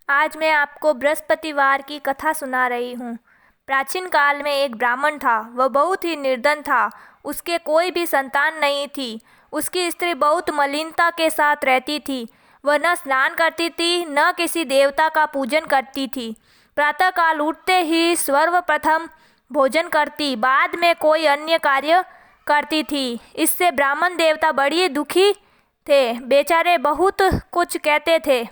आज मैं आपको बृहस्पतिवार की कथा सुना रही हूँ। प्राचीन काल में एक ब्राह्मण था। वह बहुत ही निर्धन था। उसके कोई भी संतान नहीं थी। उसकी स्त्री बहुत मलिनता के साथ रहती थी। वह न स्नान करती थी, न किसी देवता का पूजन करती थी। प्रातःकाल उठते ही सर्वप्रथम भोजन करती, बाद में कोई अन्य कार्य करती थी। इससे ब्राह्मण देवता बड़ी दुखी थे। बेचारे बहुत कुछ कहते थे,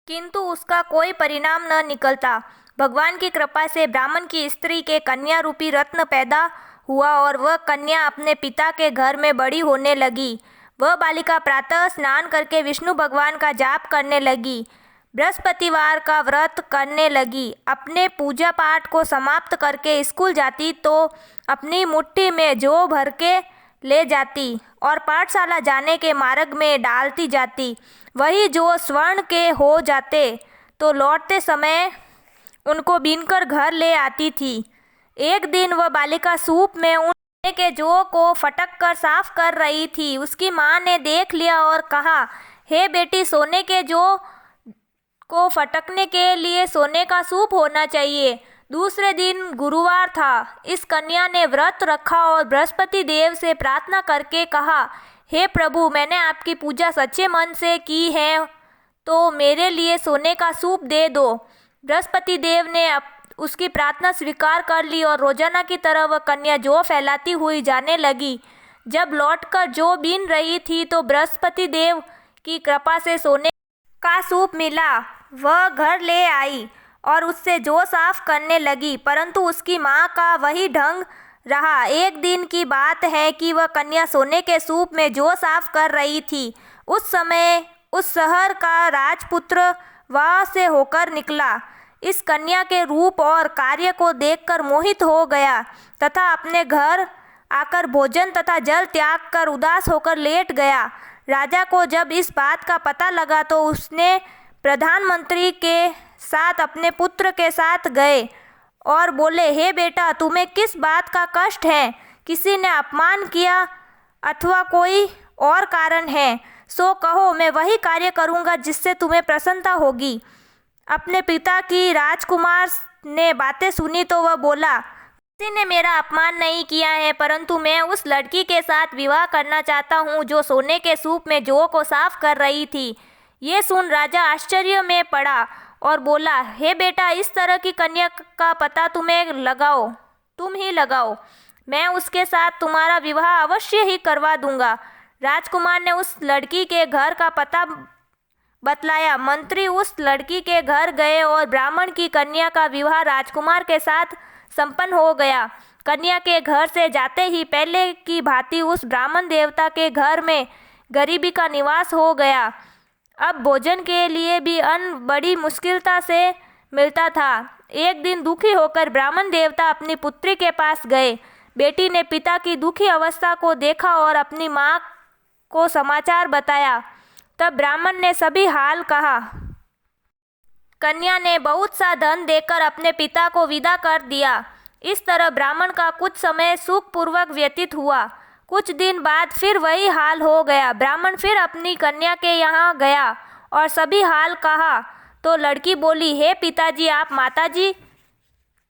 किंतु उसका कोई परिणाम न निकलता। भगवान की कृपा से ब्राह्मण की स्त्री के कन्या रूपी रत्न पैदा हुआ और वह कन्या अपने पिता के घर में बड़ी होने लगी। वह बालिका प्रातः स्नान करके विष्णु भगवान का जाप करने लगी, बृहस्पतिवार का व्रत करने लगी। अपने पूजा पाठ को समाप्त करके स्कूल जाती तो अपनी मुट्ठी में जौ भर के ले जाती और पाठशाला जाने के मार्ग में डालती जाती। वही जो स्वर्ण के हो जाते तो लौटते समय उनको बीनकर घर ले आती थी। एक दिन वह बालिका सूप में उन सोने के जौ को फटक कर साफ कर रही थी। उसकी माँ ने देख लिया और कहा, हे बेटी, सोने के जौ को फटकने के लिए सोने का सूप होना चाहिए। दूसरे दिन गुरुवार था। इस कन्या ने व्रत रखा और बृहस्पति देव से प्रार्थना करके कहा, हे प्रभु, मैंने आपकी पूजा सच्चे मन से की है, तो मेरे लिए सोने का सूप दे दो। बृहस्पति देव ने उसकी प्रार्थना स्वीकार कर ली और रोजाना की तरह वह कन्या जौ फैलाती हुई जाने लगी। जब लौटकर जौ बीन रही थी तो बृहस्पति देव की कृपा से सोने का सूप मिला। वह घर ले आई और उससे जौ साफ करने लगी, परंतु उसकी माँ का वही ढंग रहा। एक दिन की बात है कि वह कन्या सोने के सूप में जौ साफ कर रही थी। उस समय उस शहर का राजपुत्र वहां से होकर निकला। इस कन्या के रूप और कार्य को देखकर मोहित हो गया तथा अपने घर आकर भोजन तथा जल त्याग कर उदास होकर लेट गया। राजा को जब इस बात का पता लगा तो उसने प्रधानमंत्री के साथ अपने पुत्र के साथ गए और बोले, हे बेटा, तुम्हें किस बात का कष्ट है? किसी ने अपमान किया अथवा कोई और कारण है? सो कहो, मैं वही कार्य करूँगा जिससे तुम्हें प्रसन्नता होगी। अपने पिता की राजकुमार ने बातें सुनी तो वह बोला, किसी ने मेरा अपमान नहीं किया है, परंतु मैं उस लड़की के साथ विवाह करना चाहता हूँ जो सोने के सूप में जौ को साफ कर रही थी। ये सुन राजा आश्चर्य में पड़ा और बोला, हे बेटा, इस तरह की कन्या का पता तुम ही लगाओ। मैं उसके साथ तुम्हारा विवाह अवश्य ही करवा दूंगा। राजकुमार ने उस लड़की के घर का पता बतलाया। मंत्री उस लड़की के घर गए और ब्राह्मण की कन्या का विवाह राजकुमार के साथ संपन्न हो गया। कन्या के घर से जाते ही पहले की भांति उस ब्राह्मण देवता के घर में गरीबी का निवास हो गया। अब भोजन के लिए भी अन्न बड़ी मुश्किलता से मिलता था। एक दिन दुखी होकर ब्राह्मण देवता अपनी पुत्री के पास गए। बेटी ने पिता की दुखी अवस्था को देखा और अपनी माँ को समाचार बताया। तब ब्राह्मण ने सभी हाल कहा। कन्या ने बहुत सा धन देकर अपने पिता को विदा कर दिया। इस तरह ब्राह्मण का कुछ समय सुखपूर्वक व्यतीत हुआ। कुछ दिन बाद फिर वही हाल हो गया। ब्राह्मण फिर अपनी कन्या के यहाँ गया और सभी हाल कहा तो लड़की बोली, हे पिताजी, आप माताजी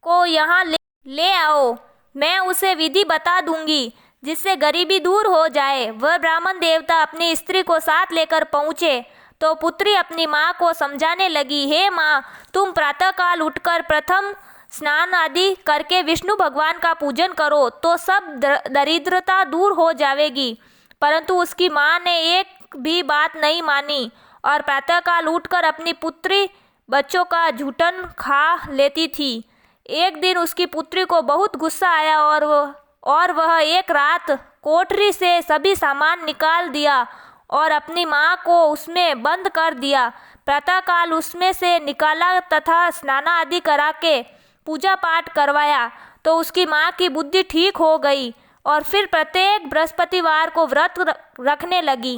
को यहाँ ले आओ, मैं उसे विधि बता दूंगी जिससे गरीबी दूर हो जाए। वह ब्राह्मण देवता अपनी स्त्री को साथ लेकर पहुँचे तो पुत्री अपनी माँ को समझाने लगी, हे माँ, तुम प्रातःकाल उठकर प्रथम स्नान आदि करके विष्णु भगवान का पूजन करो तो सब दरिद्रता दूर हो जाएगी। परंतु उसकी माँ ने एक भी बात नहीं मानी और प्रातःकाल उठकर अपनी पुत्री बच्चों का झूठन खा लेती थी। एक दिन उसकी पुत्री को बहुत गुस्सा आया और वह एक रात कोठरी से सभी सामान निकाल दिया और अपनी माँ को उसमें बंद कर दिया। प्रातःकाल उसमें से निकाला तथा स्नान आदि करा के पूजा पाठ करवाया तो उसकी माँ की बुद्धि ठीक हो गई और फिर प्रत्येक बृहस्पतिवार को व्रत रखने लगी।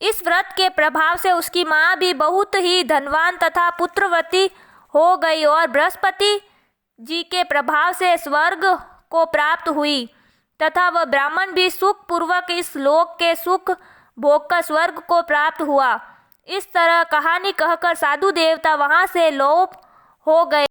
इस व्रत के प्रभाव से उसकी माँ भी बहुत ही धनवान तथा पुत्रवती हो गई और बृहस्पति जी के प्रभाव से स्वर्ग को प्राप्त हुई तथा वह ब्राह्मण भी सुख पूर्वक इस लोक के सुख भोग कर स्वर्ग को प्राप्त हुआ। इस तरह कहानी कहकर साधु देवता वहां से लोप हो गए।